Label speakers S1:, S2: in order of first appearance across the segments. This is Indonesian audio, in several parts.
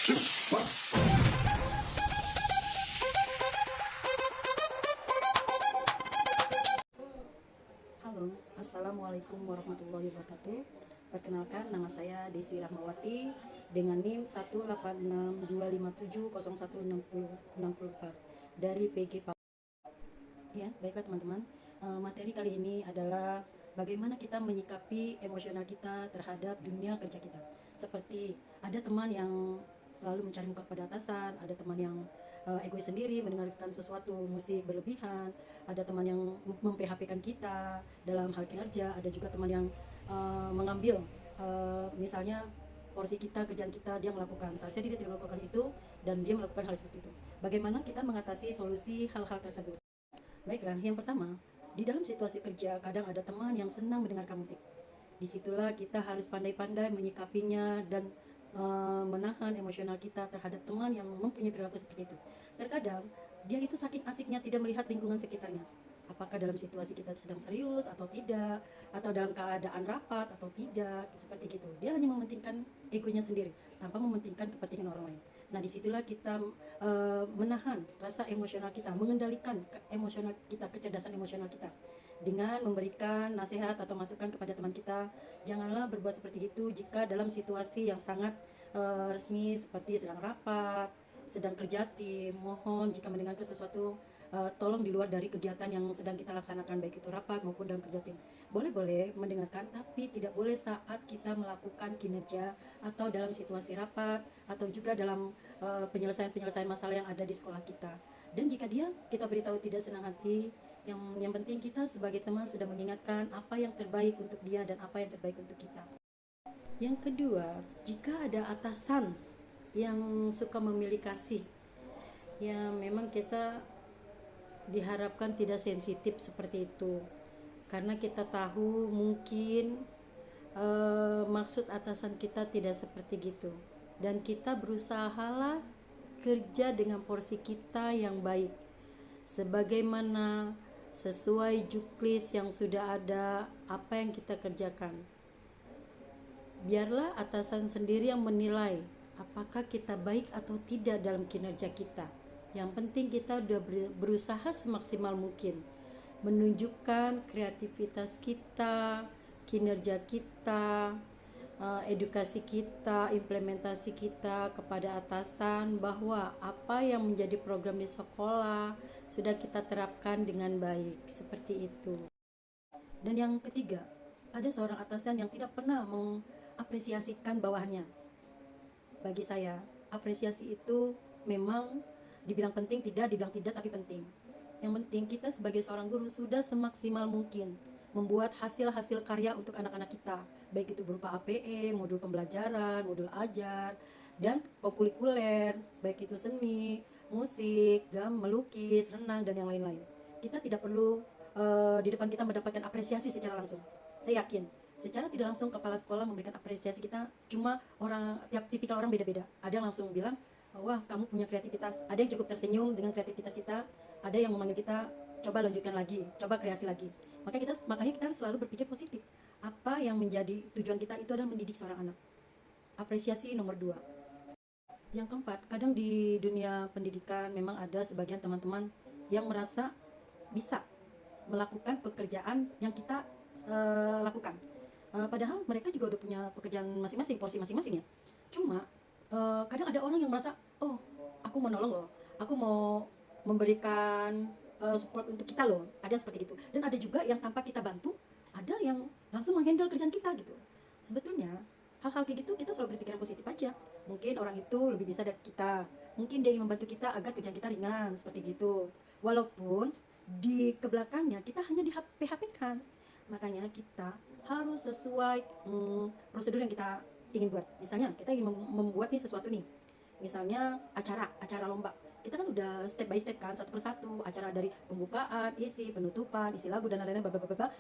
S1: Halo, Assalamualaikum warahmatullahi wabarakatuh. Perkenalkan, nama saya Desi Rahmawati dengan NIM 18625701664 dari PG Papua. Ya, baiklah teman-teman. Materi kali ini adalah bagaimana kita menyikapi emosional kita terhadap dunia kerja kita. Seperti ada teman yang selalu mencari muka pada atasan, ada teman yang egois sendiri, mendengarkan sesuatu musik berlebihan, ada teman yang mem-PHP-kan kita dalam hal kinerja, ada juga teman yang mengambil misalnya porsi kita, kerjaan kita, dia melakukan, seharusnya dia tidak melakukan itu dan dia melakukan hal seperti itu. Bagaimana kita mengatasi solusi hal-hal tersebut? Baiklah, yang pertama, di dalam situasi kerja kadang ada teman yang senang mendengarkan musik. Disitulah kita harus pandai-pandai menyikapinya dan menahan emosional kita terhadap teman yang mempunyai perilaku seperti itu. Terkadang dia itu saking asiknya tidak melihat lingkungan sekitarnya. Apakah dalam situasi kita sedang serius atau tidak, atau dalam keadaan rapat atau tidak, seperti gitu. Dia hanya mementingkan egonya sendiri tanpa mementingkan kepentingan orang lain. Nah, disitulah kita menahan rasa emosional kita, mengendalikan emosional kita, kecerdasan emosional kita dengan memberikan nasihat atau masukan kepada teman kita. Janganlah berbuat seperti itu jika dalam situasi yang sangat resmi seperti sedang rapat, sedang kerja tim. Mohon jika mendengarkan sesuatu, tolong di luar dari kegiatan yang sedang kita laksanakan, baik itu rapat maupun dalam kerja tim. Boleh mendengarkan, tapi tidak boleh saat kita melakukan kinerja atau dalam situasi rapat atau juga dalam penyelesaian masalah yang ada di sekolah kita. Dan jika kita beritahu tidak senang hati, yang penting kita sebagai teman sudah mengingatkan apa yang terbaik untuk dia dan apa yang terbaik untuk kita. Yang kedua, jika ada atasan yang suka memilih kasih, ya memang kita diharapkan tidak sensitif seperti itu, karena kita tahu mungkin maksud atasan kita tidak seperti gitu, dan kita berusahalah kerja dengan porsi kita yang baik sebagaimana sesuai juklis yang sudah ada apa yang kita kerjakan. Biarlah atasan sendiri yang menilai apakah kita baik atau tidak dalam kinerja kita. Yang penting kita sudah berusaha semaksimal mungkin menunjukkan kreativitas kita, kinerja kita, edukasi kita, implementasi kita kepada atasan bahwa apa yang menjadi program di sekolah sudah kita terapkan dengan baik, seperti itu. Dan yang ketiga, ada seorang atasan yang tidak pernah mengapresiasikan bawahannya. Bagi saya, apresiasi itu memang dibilang penting tidak, dibilang tidak tapi penting. Yang penting kita sebagai seorang guru sudah semaksimal mungkin membuat hasil-hasil karya untuk anak-anak kita, baik itu berupa APE, modul pembelajaran, modul ajar, dan kokurikuler, baik itu seni, musik, melukis, renang, dan yang lain-lain. Kita tidak perlu di depan kita mendapatkan apresiasi secara langsung. Saya yakin secara tidak langsung kepala sekolah memberikan apresiasi kita, cuma tiap tipikal orang beda-beda. Ada yang langsung bilang, wah kamu punya kreativitas. Ada yang cukup tersenyum dengan kreativitas kita, ada yang memanggil kita, coba lanjutkan lagi, coba kreasi lagi. Makanya kita harus selalu berpikir positif. Apa yang menjadi tujuan kita itu adalah mendidik seorang anak. Apresiasi nomor 2. Yang keempat, kadang di dunia pendidikan memang ada sebagian teman-teman yang merasa bisa melakukan pekerjaan yang kita lakukan. Padahal mereka juga udah punya pekerjaan masing-masing, porsi masing-masing ya. Cuma kadang ada orang yang merasa, oh aku mau nolong loh, aku mau memberikan support untuk kita loh. Ada yang seperti itu. Dan ada juga yang tanpa kita bantu, ada yang langsung menghandle kerjaan kita gitu. Sebetulnya hal-hal kayak gitu kita selalu berpikiran positif aja. Mungkin orang itu lebih bisa dari kita, mungkin dia ingin membantu kita agar kerjaan kita ringan, seperti gitu. Walaupun di kebelakangnya kita hanya di PHP-kan. Makanya kita harus sesuai prosedur yang kita ingin buat. Misalnya kita ingin membuat nih sesuatu nih, misalnya acara lomba, kita kan udah step by step kan, satu persatu, acara dari pembukaan, isi, penutupan, isi lagu dan lain-lain,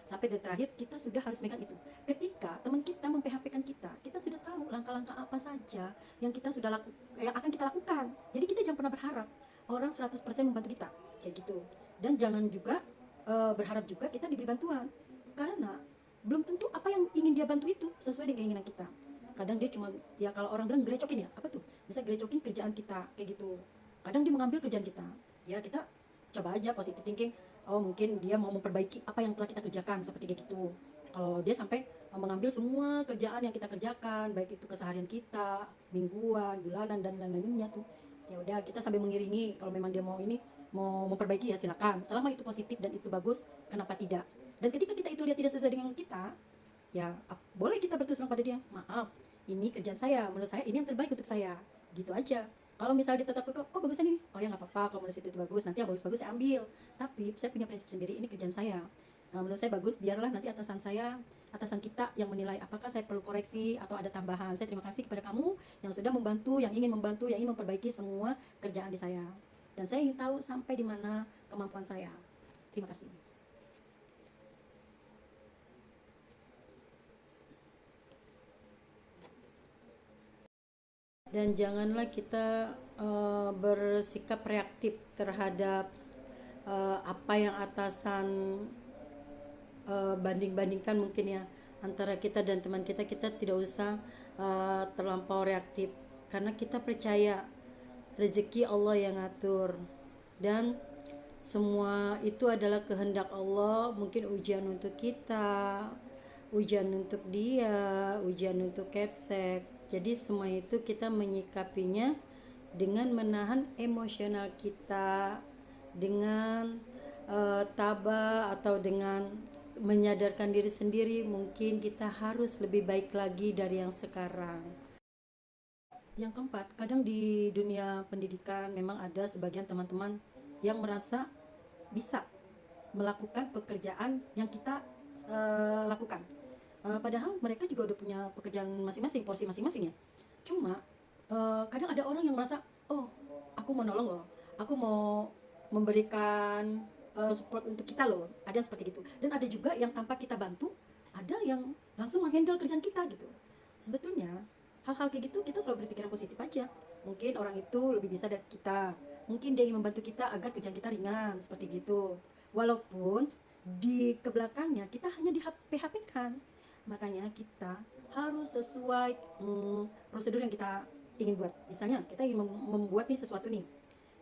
S1: sampai di terakhir kita sudah harus megang itu. Ketika teman kita mem-PHP-kan kita sudah tahu langkah-langkah apa saja yang kita sudah yang akan kita lakukan. Jadi kita jangan pernah berharap orang 100% membantu kita kayak gitu. Dan jangan juga berharap juga kita diberi bantuan, karena belum tentu apa yang ingin dia bantu itu sesuai dengan keinginan kita. Kadang dia cuma, ya kalau orang bilang grecokin, ya apa tuh, bisa grecokin kerjaan kita kayak gitu. Kadang dia mengambil kerjaan kita, ya kita coba aja positive thinking, oh mungkin dia mau memperbaiki apa yang telah kita kerjakan seperti kayak gitu. Kalau dia sampai mengambil semua kerjaan yang kita kerjakan, baik itu keseharian kita, mingguan, bulanan dan lain-lainnya tuh, ya udah kita sambil mengiringi. Kalau memang dia mau ini mau memperbaiki ya silakan, selama itu positif dan itu bagus, kenapa tidak. Dan ketika kita itu lihat tidak sesuai dengan kita, ya boleh kita berterus terang pada dia, maaf ini kerjaan saya, menurut saya ini yang terbaik untuk saya, gitu aja. Kalau misalnya dia tetap kekeh, oh bagusan ini, oh ya nggak apa-apa, kalau menurut itu bagus, nanti yang bagus-bagus saya ambil. Tapi saya punya prinsip sendiri, ini kerjaan saya. Menurut saya bagus, biarlah nanti atasan saya, atasan kita yang menilai apakah saya perlu koreksi atau ada tambahan. Saya terima kasih kepada kamu yang sudah membantu, yang ingin membantu, yang ingin memperbaiki semua kerjaan di saya. Dan saya ingin tahu sampai di mana kemampuan saya. Terima kasih. Dan janganlah kita bersikap reaktif terhadap apa yang atasan banding-bandingkan mungkin ya antara kita dan teman kita. Kita tidak usah terlampau reaktif, karena kita percaya rezeki Allah yang ngatur, dan semua itu adalah kehendak Allah. Mungkin ujian untuk kita, ujian untuk dia, ujian untuk Kepsek. Jadi semua itu kita menyikapinya dengan menahan emosional kita, dengan tabah, atau dengan menyadarkan diri sendiri mungkin kita harus lebih baik lagi dari yang sekarang. Yang keempat, kadang di dunia pendidikan memang ada sebagian teman-teman yang merasa bisa melakukan pekerjaan yang kita lakukan. Padahal mereka juga udah punya pekerjaan masing-masing, porsi masing-masing ya. Cuma kadang ada orang yang merasa, oh aku mau nolong loh, aku mau memberikan support untuk kita loh. Ada yang seperti itu. Dan ada juga yang tanpa kita bantu, ada yang langsung menghandle kerjaan kita gitu. Sebetulnya hal-hal kayak gitu kita selalu berpikiran positif aja. Mungkin orang itu lebih bisa dari kita, mungkin dia ingin membantu kita agar kerjaan kita ringan seperti gitu. Walaupun di kebelakangnya kita hanya di PHP kan. Makanya kita harus sesuai prosedur yang kita ingin buat. Misalnya kita ingin membuat nih sesuatu nih,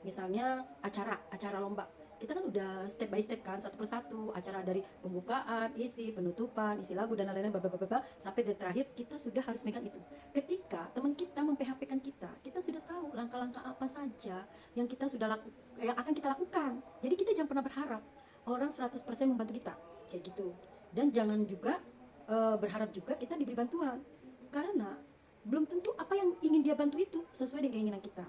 S1: misalnya acara lomba, kita kan udah step by step kan, satu persatu acara, dari pembukaan, isi, penutupan, isi lagu dan lain-lain, sampai di terakhir kita sudah harus megang itu. Ketika teman kita memphp-kan kita, kita sudah tahu langkah-langkah apa saja yang kita sudah yang akan kita lakukan. Jadi kita jangan pernah berharap orang 100% membantu kita kayak gitu. Dan jangan juga berharap juga kita diberi bantuan, karena belum tentu apa yang ingin dia bantu itu sesuai dengan keinginan kita.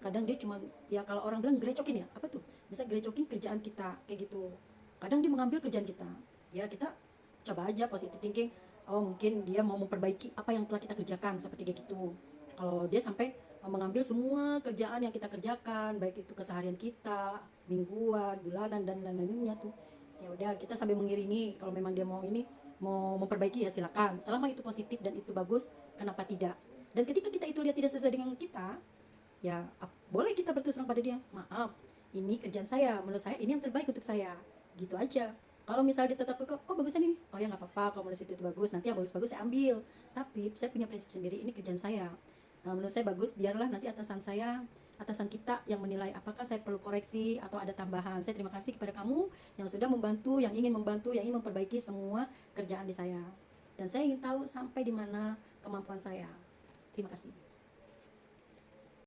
S1: Kadang dia cuma, ya kalau orang bilang grecokin, ya apa tuh, bisa grecokin kerjaan kita kayak gitu. Kadang dia mengambil kerjaan kita, ya kita coba aja positive thinking, oh mungkin dia mau memperbaiki apa yang telah kita kerjakan seperti kayak gitu. Kalau dia sampai mengambil semua kerjaan yang kita kerjakan, baik itu keseharian kita, mingguan, bulanan dan lain-lainnya tuh, ya udah kita sambil mengiringi. Kalau memang dia mau ini mau memperbaiki ya silakan, selama itu positif dan itu bagus, kenapa tidak. Dan ketika kita itu lihat tidak sesuai dengan kita, ya boleh kita berterus terang pada dia, maaf ini kerjaan saya, menurut saya ini yang terbaik untuk saya, gitu aja. Kalau misalnya dia tetap kekeh, oh bagusan ini, oh ya nggak apa-apa, kalau menurut itu bagus, nanti yang bagus-bagus saya ambil. Tapi saya punya prinsip sendiri, ini kerjaan saya. Menurut saya bagus, biarlah nanti atasan saya, atasan kita yang menilai apakah saya perlu koreksi atau ada tambahan. Saya terima kasih kepada kamu yang sudah membantu, yang ingin membantu, yang ingin memperbaiki semua kerjaan di saya. Dan saya ingin tahu sampai di mana kemampuan saya. Terima kasih.